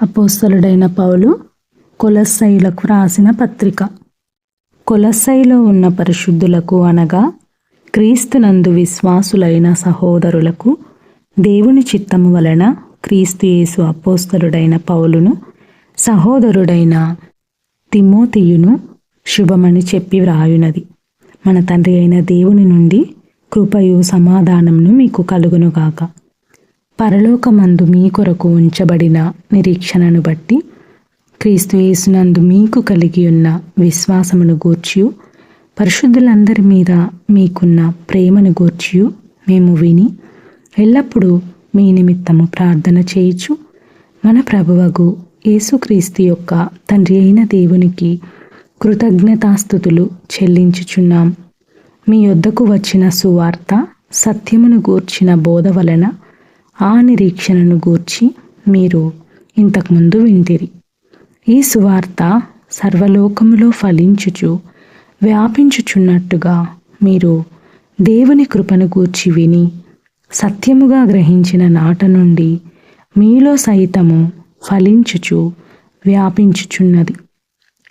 అపోస్తలుడైన పౌలు కొలస్సీలకు రాసిన పత్రిక. కొలస్సీలో ఉన్న పరిశుద్ధులకు అనగా క్రీస్తునందు విశ్వాసులైన సహోదరులకు దేవుని చిత్తము వలన క్రీస్తు యేసు అపోస్తలుడైన పౌలును సహోదరుడైన తిమోతియును శుభమని చెప్పి వ్రాయునది. మన తండ్రి అయిన దేవుని నుండి కృపయు సమాధానమును మీకు కలుగునుగాక. పరలోకమందు మీ కొరకు ఉంచబడిన నిరీక్షణను బట్టి క్రీస్తు యేసునందు మీకు కలిగి ఉన్న విశ్వాసమును గూర్చియు పరిశుద్ధులందరి మీద మీకున్న ప్రేమను గూర్చియు మేము విని ఎల్లప్పుడూ మీ నిమిత్తము ప్రార్థన చేయుచు మన ప్రభువగు యేసుక్రీస్తు యొక్క తండ్రి అయిన దేవునికి కృతజ్ఞతాస్తుతులు చెల్లించుచున్నాం. మీ యొద్దకు వచ్చిన సువార్త సత్యమును గూర్చిన బోధ వలన ఆ నిరీక్షణను గూర్చి మీరు ఇంతకుముందు వింటిరి. ఈ సువార్త సర్వలోకములో ఫలించుచు వ్యాపించుచున్నట్టుగా మీరు దేవుని కృపను గూర్చి విని సత్యముగా గ్రహించిన నాట నుండి మీలో సైతము ఫలించుచు వ్యాపించుచున్నది.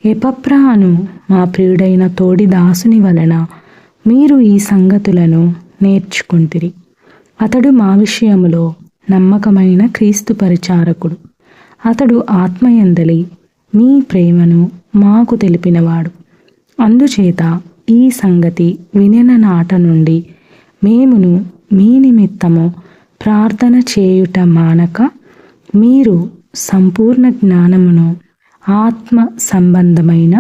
ఎపఫ్రా అను మా ప్రియుడైన తోడి దాసుని వలన మీరు ఈ సంగతులను నేర్చుకుంటిరి. అతడు మా విషయములో నమ్మకమైన క్రీస్తు పరిచారకుడు. అతడు ఆత్మయందలి మీ ప్రేమను మాకు తెలిపినవాడు. అందుచేత ఈ సంగతి వినిన నాట నుండి మేమును మీ నిమిత్తము ప్రార్థన చేయుట మానక మీరు సంపూర్ణ జ్ఞానమును ఆత్మ సంబంధమైన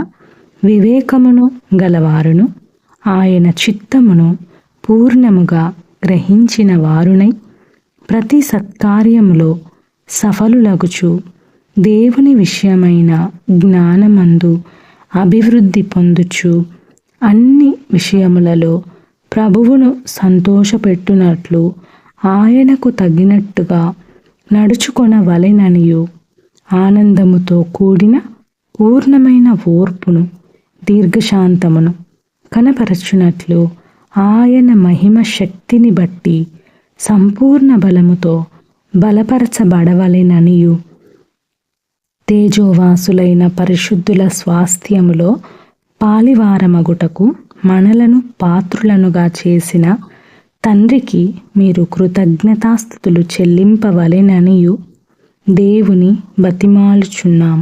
వివేకమును గలవారును ఆయన చిత్తమును పూర్ణముగా గ్రహించిన వారునై ప్రతి సత్కార్యములో సఫలులగుచు దేవుని విషయమైన జ్ఞానమందు అభివృద్ధి పొందుచు అన్ని విషయములలో ప్రభువును సంతోషపెట్టునట్లు ఆయనకు తగినట్టుగా నడుచుకొనవలెననియు ఆనందముతో కూడిన పూర్ణమైన ఓర్పును దీర్ఘశాంతమును కనపరచునట్లు ఆయన మహిమ శక్తిని బట్టి సంపూర్ణ బలముతో బలపరచబడవలెననియు తేజోవాసులైన పరిశుద్ధుల స్వాస్థ్యములో పాలివారమగుటకు మనలను పాత్రులనుగా చేసిన తండ్రికి మీరు కృతజ్ఞతాస్తుతులు చెల్లింపవలెననియు దేవుని బతిమాలుచున్నాం.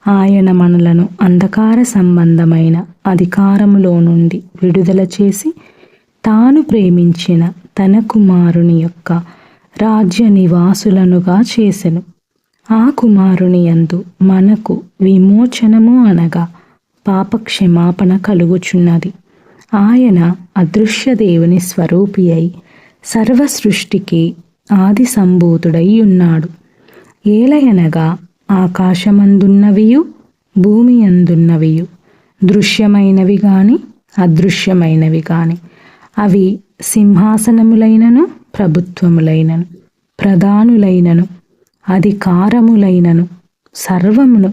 ఆయన మనలను అంధకార సంబంధమైన అధికారములో నుండి విడుదల చేసి తాను ప్రేమించిన తన కుమారుని యొక్క రాజ్య నివాసులనుగా చేసెను. ఆ కుమారుని యందు మనకు విమోచనము అనగా పాపక్షమాపణ కలుగుచున్నది. ఆయన అదృశ్య దేవుని స్వరూపి అయి సర్వ సృష్టికి ఆది సంభూతుడై ఉన్నాడు. ఏలయనగా ఆకాశమందున్నవియు భూమి అందున్నవియు దృశ్యమైనవి గాని అదృశ్యమైనవి గాని అవి సింహాసనములైనను ప్రభుత్వములైనను ప్రధానులైనను అధికారములైనను సర్వమును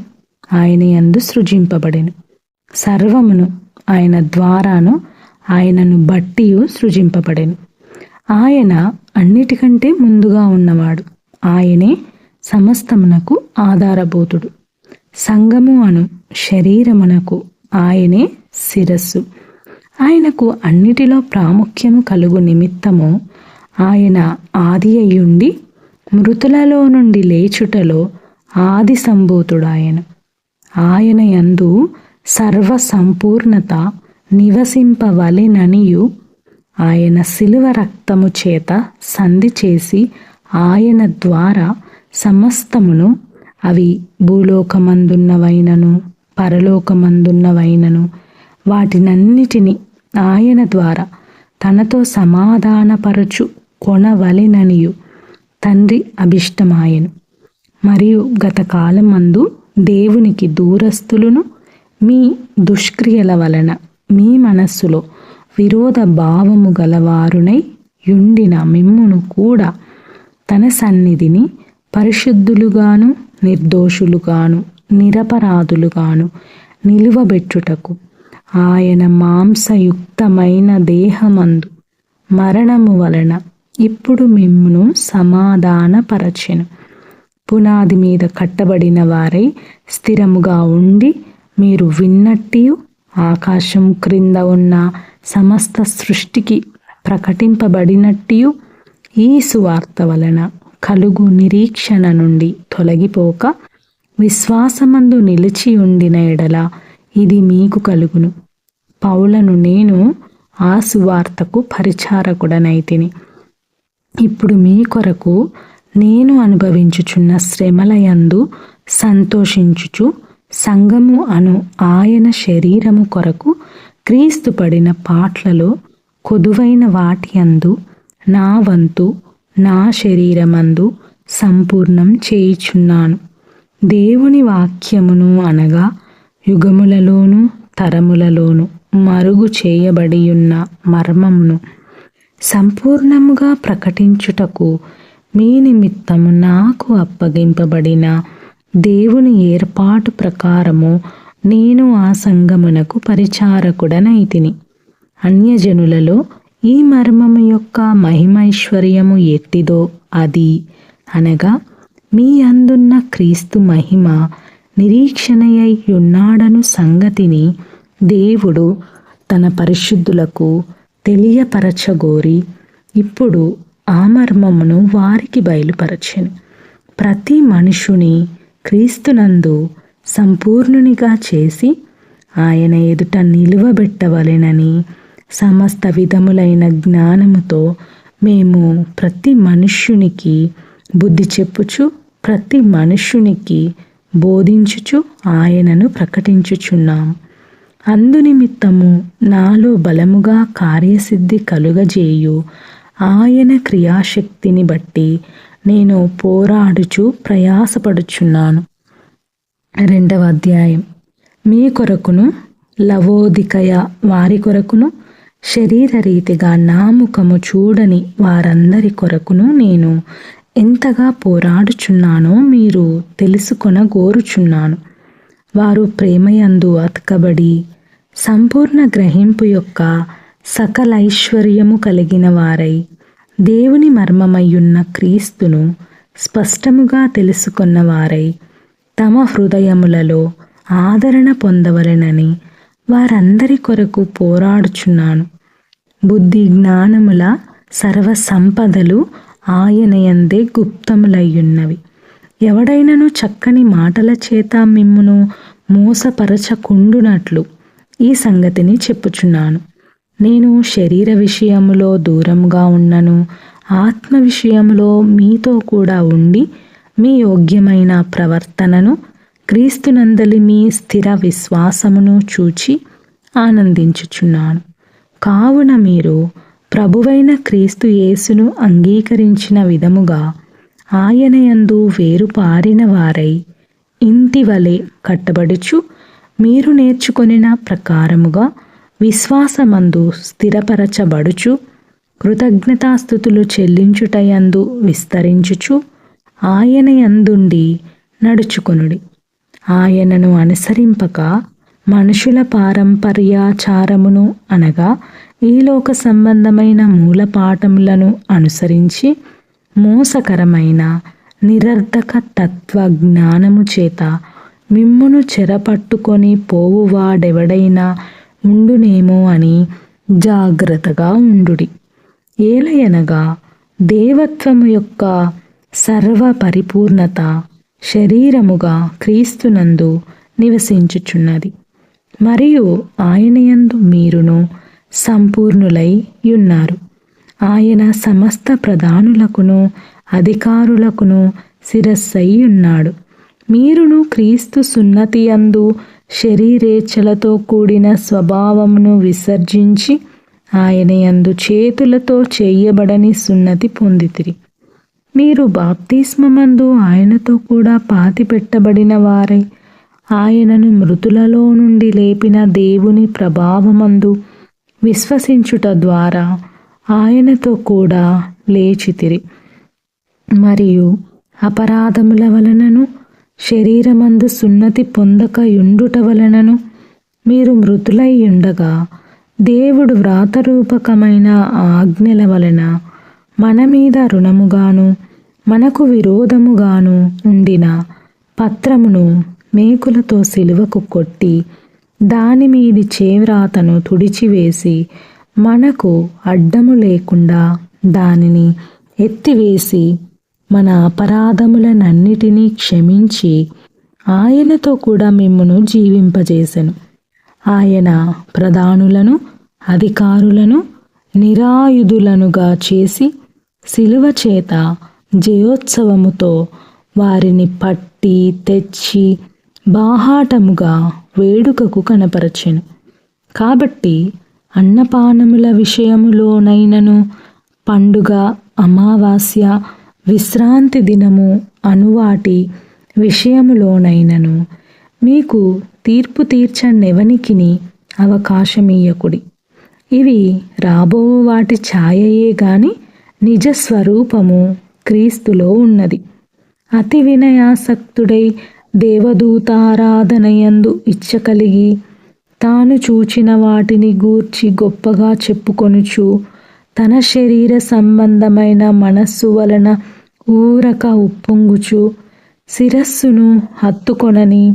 ఆయన యందు సృజింపబడెను. సర్వమును ఆయన ద్వారాను ఆయనను బట్టియు సృజింపబడెను. ఆయన అన్నిటికంటే ముందుగా ఉన్నవాడు. ఆయనే సమస్తమునకు ఆధారభూతుడు. సంఘము అను శరీరమునకు ఆయనే శిరస్సు. ఆయనకు అన్నిటిలో ప్రాముఖ్యము కలుగు నిమిత్తము ఆయన ఆది అయ్యుండి మృతులలో నుండి లేచుటలో ఆది సంభూతుడాయను. ఆయన యందు సర్వ సంపూర్ణత నివసింపవలెననియు ఆయన శిలువ రక్తము చేత సంధి చేసి ఆయన ద్వారా సమస్తమును అవి భూలోకమందున్నవైనను పరలోకమందున్నవైనను వాటినన్నిటినీ ఆయన ద్వారా తనతో సమాధానపరచు కొనవలెననియు తండ్రి అభిష్టమాయెను. మరియు గత కాలమందు దేవునికి దూరస్తులను మీ దుష్క్రియల వలన మీ మనస్సులో విరోధ భావము గలవారునై యుండిన మిమ్మును కూడా తన సన్నిధిని పరిశుద్ధులుగాను నిర్దోషులుగాను నిరపరాధులుగాను నిలువబెట్టుటకు ఆయన మాంసయుక్తమైన దేహమందు మరణము వలన ఇప్పుడు మిమ్మును సమాధానపరచెను. పునాది మీద కట్టబడిన వారై స్థిరముగా ఉండి మీరు విన్నట్టు ఆకాశం క్రింద ఉన్న సమస్త సృష్టికి ప్రకటింపబడినట్టు ఈ సువార్త వలన కలుగు నిరీక్షణ నుండి తొలగిపోక విశ్వాసమందు నిలిచి ఉండిన ఎడల ఇది మీకు కలుగును. పౌలను నేను ఆ సువార్తకు పరిచారకుడనైతిని. ఇప్పుడు మీ కొరకు నేను అనుభవించుచున్న శ్రమలయందు సంతోషించుచు సంఘము అను ఆయన శరీరము కొరకు క్రీస్తు పడిన పాట్లలో కొదువైన వాటి అందు నా వంతు నా శరీరమందు సంపూర్ణం చేయుచున్నాను. దేవుని వాక్యమును అనగా యుగములలోను తరములలోను మరుగు చేయబడియున్న మర్మమును సంపూర్ణముగా ప్రకటించుటకు మీ నిమిత్తము నాకు అప్పగింపబడిన దేవుని ఏర్పాటు ప్రకారము నేను ఆ సంఘమునకు పరిచారకుడనైతిని. అన్యజనులలో ఈ మర్మము యొక్క మహిమైశ్వర్యము ఎట్టిదో అది అనగా మీ అందున్న క్రీస్తు మహిమ నిరీక్షణయై ఉన్నాడను సంగతిని దేవుడు తన పరిశుద్ధులకు తెలియపరచగోరి ఇప్పుడు ఆ మర్మమును వారికి బయలుపరచెను. ప్రతి మనుషుని క్రీస్తునందు సంపూర్ణునిగా చేసి ఆయన ఎదుట నిలువబెట్టవలెనని సమస్త విధములైన జ్ఞానముతో మేము ప్రతి మనుష్యునికి బుద్ధి చెప్పుచు ప్రతి మనుష్యునికి బోధించుచు ఆయనను ప్రకటించుచున్నాము. అందునిమిత్తము నాలో బలముగా కార్యసిద్ధి కలుగజేయు ఆయన క్రియాశక్తిని బట్టి నేను పోరాడుచు ప్రయాసపడుచున్నాను. 2వ అధ్యాయం. మీ కొరకును లవోదికయ వారి కొరకును శరీర రీతిగా నా ముఖము చూడని వారందరి కొరకును నేను ఎంతగా పోరాడుచున్నానో మీరు తెలుసుకొనగోరుచున్నాను. వారు ప్రేమయందు అతకబడి సంపూర్ణ గ్రహింపు యొక్క సకలైశ్వర్యము కలిగిన వారై దేవుని మర్మమయ్యున్న క్రీస్తును స్పష్టముగా తెలుసుకున్న వారై తమ హృదయములలో ఆదరణ పొందవలెనని వారందరి కొరకు పోరాడుచున్నాను. బుద్ధి జ్ఞానముల సర్వ సంపదలు ఆయనయందే గుప్తములయ్యున్నవి. ఎవడైనను చక్కని మాటల చేత మిమ్మును మోసపరచకుండునట్లు ఈ సంగతిని చెప్పుచున్నాను. నేను శరీర విషయములో దూరంగా ఉన్నను, ఆత్మ విషయములో మీతో కూడా ఉండి మీ యోగ్యమైన ప్రవర్తనను క్రీస్తునందలి మీ స్థిర విశ్వాసమును చూచి ఆనందించుచున్నాను. కావున మీరు ప్రభువైన క్రీస్తు యేసును అంగీకరించిన విధముగా ఆయన యందు వేరుపారిన వారై ఇంటి వలె కట్టబడుచు మీరు నేర్చుకొనిన ప్రకారముగా విశ్వాసమందు స్థిరపరచబడుచు కృతజ్ఞతాస్థుతులు చెల్లించుటయందు విస్తరించుచు ఆయన యందుండి నడుచుకొనుడి. ఆయనను అనుసరింపక మనుషుల పారంపర్యాచారమును అనగా ఈ లోక సంబంధమైన మూలపాఠములను అనుసరించి మోసకరమైన నిరర్ధక తత్వ జ్ఞానము చేత మిమ్మును చెరపట్టుకొని పోవువాడెవడైనా ఉండునేమో అని జాగ్రత్తగా ఉండుడి. ఏలయనగా దేవత్వము యొక్క సర్వ పరిపూర్ణత శరీరముగా క్రీస్తునందు నివసించుచున్నది. మరియు ఆయనయందు మీరును సంపూర్ణులై యున్నారు. ఆయన సమస్త ప్రధానులకును అధికారులకును శిరస్సై ఉన్నాడు. మీరును క్రీస్తు సున్నతి యందు శరీరేచ్ఛలతో కూడిన స్వభావమును విసర్జించి ఆయన యందు చేతులతో చేయబడని సున్నతి పొందితిరి. మీరు బాప్తిస్మమందు ఆయనతో కూడా పాతిపెట్టబడిన వారై ఆయనను మృతులలో నుండి లేపిన దేవుని ప్రభావమందు విశ్వసించుట ద్వారా ఆయనతో కూడా లేచితిరి. మరియు అపరాధముల వలనను శరీరమందు సున్నతి పొందక యుండుట వలనను మీరు మృతులై ఉండగా దేవుడు వ్రాతరూపకమైన ఆజ్ఞల వలన మన మీద రుణముగాను మనకు విరోధముగాను ఉండిన పత్రమును మేకులతో సిలువకు కొట్టి దాని మీది చేవ్రాతను తుడిచివేసి మనకు అడ్డము లేకుండా దానిని ఎత్తివేసి మన అపరాధములనన్నిటినీ క్షమించి ఆయనతో కూడా మిమ్మును జీవింపజేసెను. ఆయన ప్రధానులను అధికారులను నిరాయుధులనుగా చేసి శిలువ చేత జయోత్సవముతో వారిని పట్టి తెచ్చి బాహాటముగా వేడుకకు కనపరచెను. కాబట్టి అన్నపానముల విషయములోనైనను పండుగ, అమావాస్య, విశ్రాంతి దినము అనువాటి విషయములోనైనను మీకు తీర్పు తీర్చనెవనికిని అవకాశమియ్యకుడి. ఇవి రాబో వాటి ఛాయయే గాని నిజ స్వరూపము క్రీస్తులో ఉన్నది. అతి వినయాసక్తుడై దేవదూతారాధనయందు ఇచ్చ కలిగి తాను చూచిన వాటిని గూర్చి గొప్పగా చెప్పుకొనుచు తన శరీర సంబంధమైన మనస్సు వలన ఊరక ఉప్పొంగుచు శిరస్సును హత్తుకొనని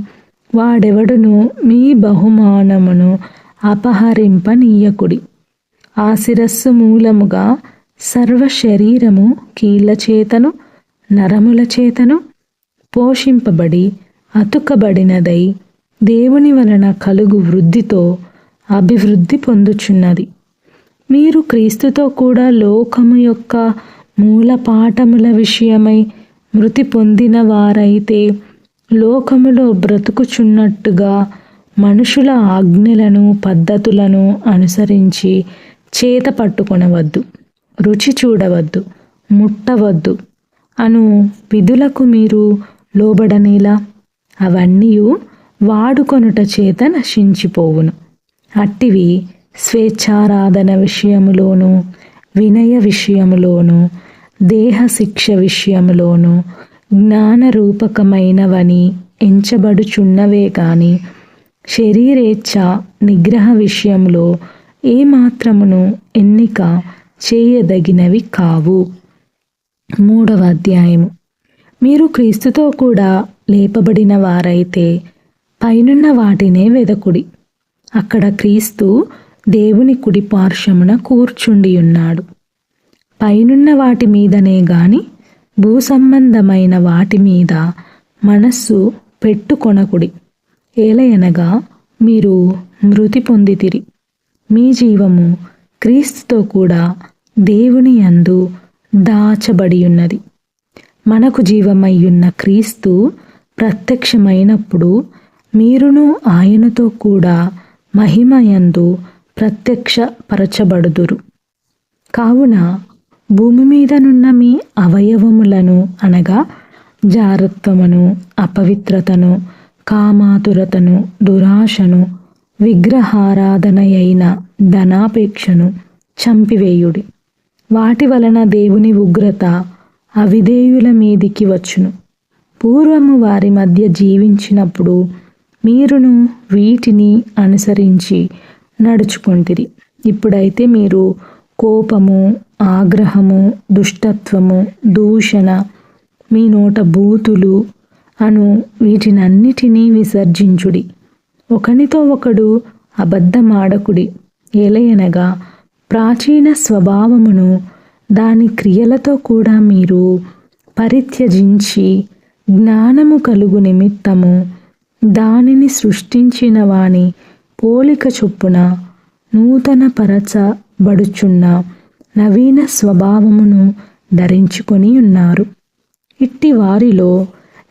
వాడెవడును మీ బహుమానమును అపహరింపనీయకుడి. ఆ శిరస్సు మూలముగా సర్వ శరీరము కీళ్ల చేతను నరముల చేతను పోషింపబడి అతుకబడినదై దేవుని వలన కలుగు వృద్ధితో అభివృద్ధి పొందుచున్నది. మీరు క్రీస్తుతో కూడా లోకము యొక్క మూలపాఠముల విషయమై మృతి పొందిన వారైతే లోకములో బ్రతుకుచున్నట్టుగా మనుషుల ఆజ్ఞలను పద్ధతులను అనుసరించి చేత పట్టుకొనవద్దు, రుచి చూడవద్దు, ముట్టవద్దు అను విధులకు మీరు లోబడనేలా? అవన్నీ వాడుకొనుట చేత నశించిపోవును. అట్టివి స్వేచ్ఛారాధన విషయములోను, వినయ విషయములోను, దేహ శిక్ష విషయములోను జ్ఞానరూపకమైనవని ఎంచబడుచున్నవే కాని శరీరేచ్ఛ నిగ్రహ విషయంలో ఏమాత్రమును ఎన్నిక చేయదగినవి కావు. 3వ అధ్యాయము. మీరు క్రీస్తుతో కూడా లేపబడిన వారైతే పైనున్న వాటినే వెదకుడి. అక్కడ క్రీస్తు దేవుని కుడి పార్శ్వమున కూర్చుండి ఉన్నాడు. పైనున్న వాటి మీదనే గాని భూసంబంధమైన వాటి మీద మనస్సు పెట్టుకొనకుడి. ఏలయనగా మీరు మృతి పొందితిరి, మీ జీవము క్రీస్తుతో కూడా దేవుని యందు దాచబడి ఉన్నది. మనకు జీవమయ్యున్న క్రీస్తు ప్రత్యక్షమైనప్పుడు మీరును ఆయనతో కూడా మహిమయందు ప్రత్యక్షపరచబడుదురు. కావున భూమి మీదనున్న మీ అవయవములను అనగా జారత్వమును, అపవిత్రతను, కామాతురతను, దురాశను, విగ్రహారాధనయైన ధనాపేక్షను చంపివేయుడి. వాటి వలన దేవుని ఉగ్రత అవిధేయుల మీదికి వచ్చును. పూర్వము వారి మధ్య జీవించినప్పుడు మీరును వీటిని అనుసరించి నడుచుకొంటిరి. ఇప్పుడైతే మీరు కోపము, ఆగ్రహము, దుష్టత్వము, దూషణ, మీ నోట బూతులు అను వీటినన్నిటినీ విసర్జించుడి. ఒకనితో ఒకడు అబద్ధమాడకుడి. ఏలయనగా ప్రాచీన స్వభావమును దాని క్రియలతో కూడా మీరు పరిత్యజించి జ్ఞానము కలుగు నిమిత్తము దానిని సృష్టించిన వాని పోలిక చొప్పున నూతన పరచబడుచున్న నవీన స్వభావమును ధరించుకొని ఉన్నారు. ఇట్టి వారిలో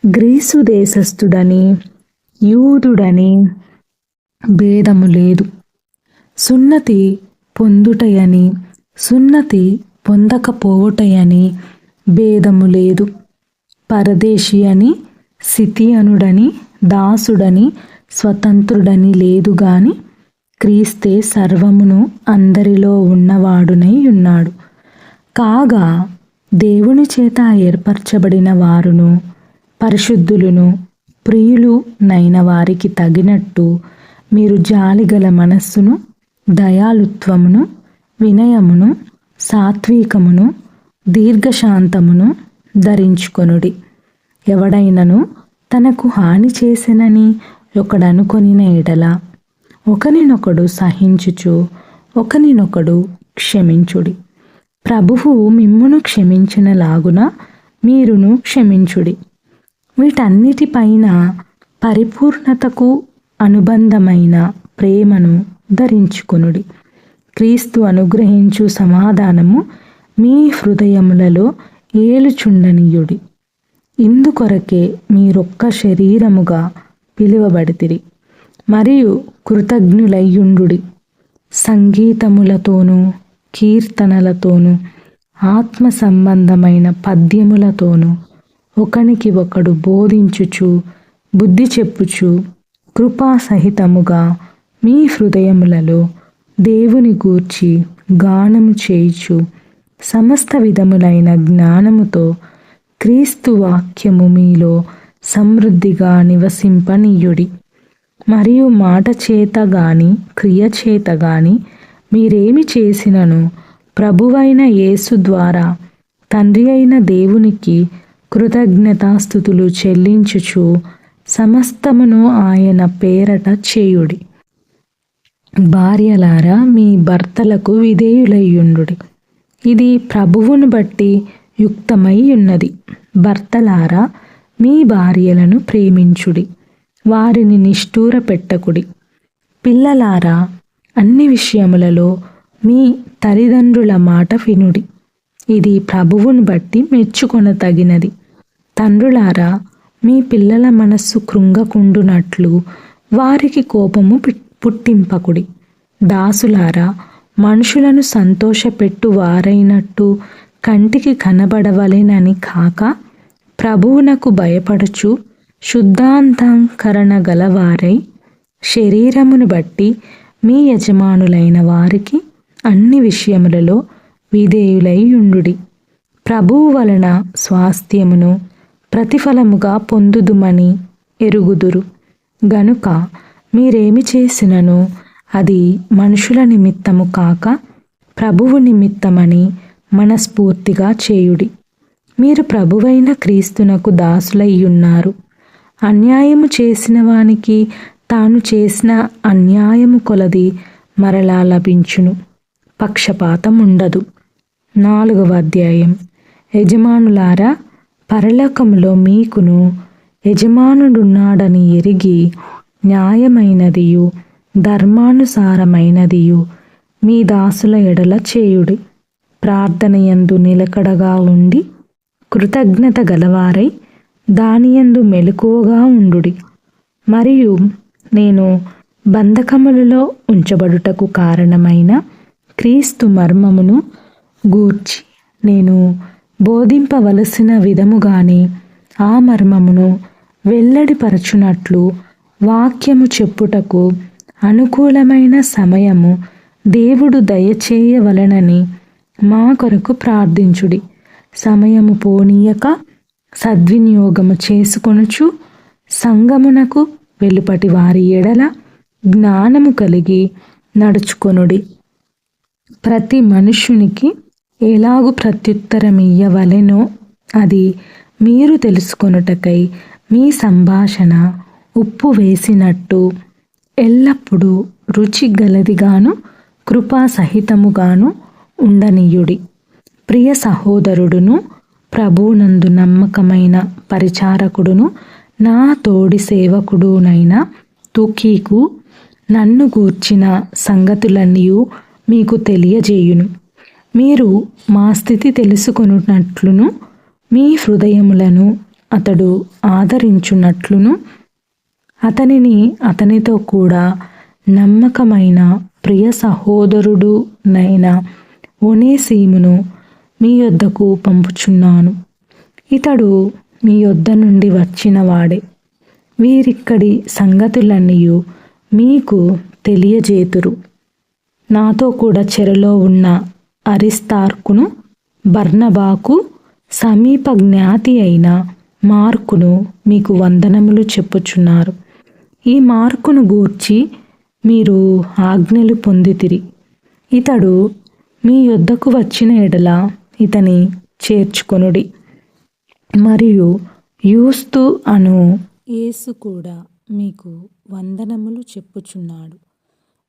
గ్రీసు దేశస్థుడని యూదుడని భేదము లేదు, సున్నతి పొందుటయని సున్నతి పొందకపోవుటయని భేదము లేదు, పరదేశి అని సిథియనుడని దాసుడని స్వతంత్రుడని లేదు గాని క్రీస్తే సర్వమును అందరిలో ఉన్నవాడునై ఉన్నాడు. కాగా దేవుని చేత ఏర్పరచబడిన వారును పరిశుద్ధులను ప్రియులు నైన వారికి తగినట్టు మీరు జాలిగల మనస్సును, దయాళుత్వమును, వినయమును, సాత్వికమును, దీర్ఘశాంతమును, ధరించుకొనుడి. ఎవడైనను తనకు హాని చేసెనని ఒకడనుకొనిన ఎడల ఒకనినొకడు సహించుచు ఒకనినొకడు క్షమించుడి. ప్రభువు మిమ్మును క్షమించినలాగున మీరును క్షమించుడి. వీటన్నిటిపైన పరిపూర్ణతకు అనుబంధమైన ప్రేమను ధరించుకొనుడి. క్రీస్తు అనుగ్రహించు సమాధానము మీ హృదయములలో ఏలుచుండనీయుడి. ఇందుకొరకే మీరొక్క శరీరముగా పిలువబడితిరి మరియు కృతజ్ఞులయ్యుండుడి. సంగీతములతోనూ కీర్తనలతోనూ ఆత్మ సంబంధమైన పద్యములతోనూ ఒకనికి ఒకడు బోధించుచు బుద్ధి చెప్పుచు కృపాసహితముగా మీ హృదయములలో దేవుని గూర్చి గానము చేయుచు సమస్త విధములైన జ్ఞానముతో క్రీస్తు వాక్యము మీలో సమృద్ధిగా నివసింపనీయుడి. మరియు మాట చేత గాని క్రియ చేత గాని మీరేమి చేసినను ప్రభువైన యేసు ద్వారా తండ్రి అయిన దేవునికి కృతజ్ఞతాస్తుతులు చెల్లించుచు సమస్తమును ఆయన పేరట చేయుడి. భార్యలారా, మీ భర్తలకు విధేయులయ్యుండుడి. ఇది ప్రభువును బట్టి యుక్తమై ఉన్నది. భర్తలారా, మీ భార్యలను ప్రేమించుడి, వారిని నిష్ఠూర పెట్టకుడి. పిల్లలారా, అన్ని విషయములలో మీ తల్లిదండ్రుల మాట వినుడి, ఇది ప్రభువును బట్టి మెచ్చుకొనతగినది. తండ్రులారా, మీ పిల్లల మనస్సు కృంగకుండునట్లు వారికి కోపము పుట్టింపకుడి. దాసులారా, మనుషులను సంతోషపెట్టు వారైనట్టు కంటికి కనబడవలెనని కాక ప్రభువునకు భయపడుచు శుద్ధాంతఃకరణ గలవారై శరీరమును బట్టి మీ యజమానులైన వారికి అన్ని విషయములలో విధేయులై ఉండుడి. ప్రభువు వలన స్వాస్థ్యమును ప్రతిఫలముగా పొందుదుమని ఎరుగుదురు గనుక మీరేమి చేసినను అది మనుషుల నిమిత్తము కాక ప్రభువు నిమిత్తమని మనస్ఫూర్తిగా చేయుడి. మీరు ప్రభువైన క్రీస్తునకు దాసులయ్యున్నారు. అన్యాయము చేసిన వానికి తాను చేసిన అన్యాయము కొలది మరలా లభించును. పక్షపాతం ఉండదు. 4వ అధ్యాయం. యజమానులారా, పరలోకములో మీకును యజమానుడున్నాడని ఎరిగి న్యాయమైనదియు ధర్మానుసారమైనదియు మీ దాసుల ఎడల చేయుడి. ప్రార్థనయందు నిలకడగా ఉండి కృతజ్ఞత గలవారై దానియందు మెలకువగా ఉండుడి. మరియు నేను బంధకములలో ఉంచబడుటకు కారణమైన క్రీస్తు మర్మమును గూర్చి నేను బోధింపవలసిన విధముగానే ఆ మర్మమును వెల్లడిపరచునట్లు వాక్యము చెప్పుటకు అనుకూలమైన సమయము దేవుడు దయచేయవలనని మా కొరకు ప్రార్థించుడి. సమయము పోనీయక సద్వినియోగము చేసుకొనుచు సంగమునకు వెలుపటి వారి ఎడల జ్ఞానము కలిగి నడుచుకొనుడి. ప్రతి మనుష్యునికి ఎలాగు ప్రత్యుత్తరమియ్యవలెనో అది మీరు తెలుసుకొనుటకై మీ సంభాషణ ఉప్పు వేసినట్టు ఎల్లప్పుడూ రుచి గలదిగాను కృపాసహితముగాను ఉండనీయుడి. ప్రియ సహోదరుడును ప్రభువునందు నమ్మకమైన పరిచారకుడును నా తోడి సేవకుడునైన తుకీకు నన్ను గూర్చిన సంగతులన్నీ మీకు తెలియజేయును. మీరు మా స్థితి తెలుసుకొనున్నట్లును మీ హృదయములను అతడు ఆదరించున్నట్లును అతనిని అతనితో కూడా నమ్మకమైన ప్రియ సహోదరుడునైన ఒనేసిమును మీ యొద్దకు పంపుచున్నాను. ఇతడు మీ యొద్ద నుండి వచ్చిన వాడే. వీరిక్కడి సంగతులన్నీ మీకు తెలియజేతురు. నాతో కూడా చెరలో ఉన్న అరిస్తార్కును బర్నబాకు సమీప జ్ఞాతి అయిన మార్కును మీకు వందనములు చెప్పుచున్నారు. ఈ మార్కును గూర్చి మీరు ఆజ్ఞలు పొందితిరి. ఇతడు మీ యొద్దకు వచ్చిన ఎడల ఇతని చేర్చుకొనుడి. మరియు యూస్తు అను యేసు కూడా మీకు వందనములు చెప్పుచున్నాడు.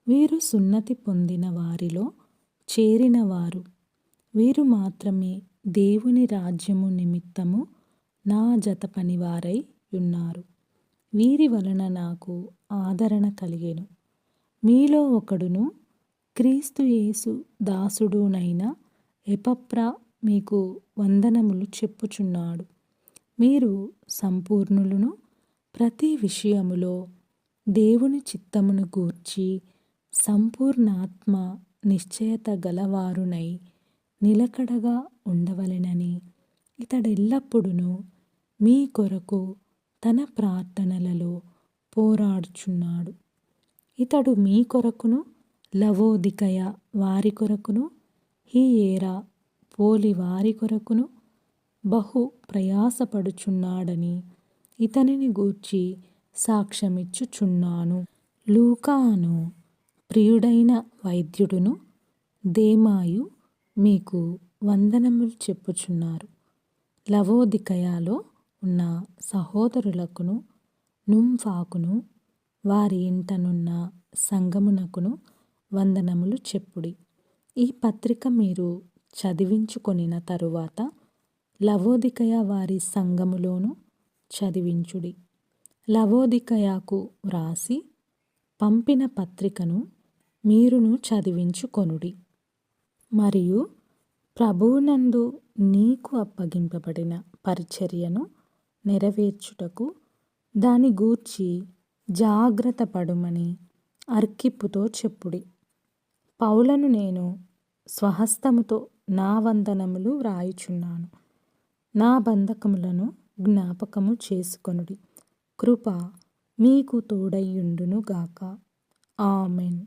వీరు సున్నతి పొందిన వారిలో చేరినవారు. వీరు మాత్రమే దేవుని రాజ్యము నిమిత్తము నా జత పనివారై ఉన్నారు. వీరి వలన నాకు ఆదరణ కలిగెను. మీలో ఒకడును క్రీస్తు యేసు దాసుడునైన ఎపఫ్రా మీకు వందనములు చెప్పుచున్నాడు. మీరు సంపూర్ణులను, ప్రతి విషయములో దేవుని చిత్తమును గూర్చి సంపూర్ణాత్మ నిశ్చయత గలవారునై నిలకడగా ఉండవలెనని ఇతడెల్లప్పుడూ మీ కొరకు తన ప్రార్థనలలో పోరాడుచున్నాడు. ఇతడు మీ కొరకును, లవోదికయ వారి కొరకును, హియేరా పోలి వారి కొరకును బహు ప్రయాసపడుచున్నాడని ఇతనిని గూర్చి సాక్ష్యమిచ్చుచున్నాను. లూకా అను ప్రియుడైన వైద్యుడును దేమాయు మీకు వందనములు చెప్పుచున్నారు. లవోదికయలో ఉన్న సహోదరులకును, నుంఫాకును, వారి ఇంటనున్న సంగమునకును వందనములు చెప్పుడి. ఈ పత్రిక మీరు చదివించుకొనిన తరువాత లవోదికయ వారి సంఘములోను చదివించుడి. లవోదికయకు వ్రాసి పంపిన పత్రికను మీరును చదివించుకొనుడి. మరియు ప్రభువునందు నీకు అప్పగింపబడిన పరిచర్యను నెరవేర్చుటకు దాని గూర్చి జాగ్రత్త పడుమని అర్కిప్పుతో చెప్పుడి. పౌలను నేను స్వహస్తముతో నా వందనములు వ్రాయుచున్నాను. నా బంధకములను జ్ఞాపకము చేసుకొనుడి. కృప మీకు తోడైయుండును గాక. ఆమెన్.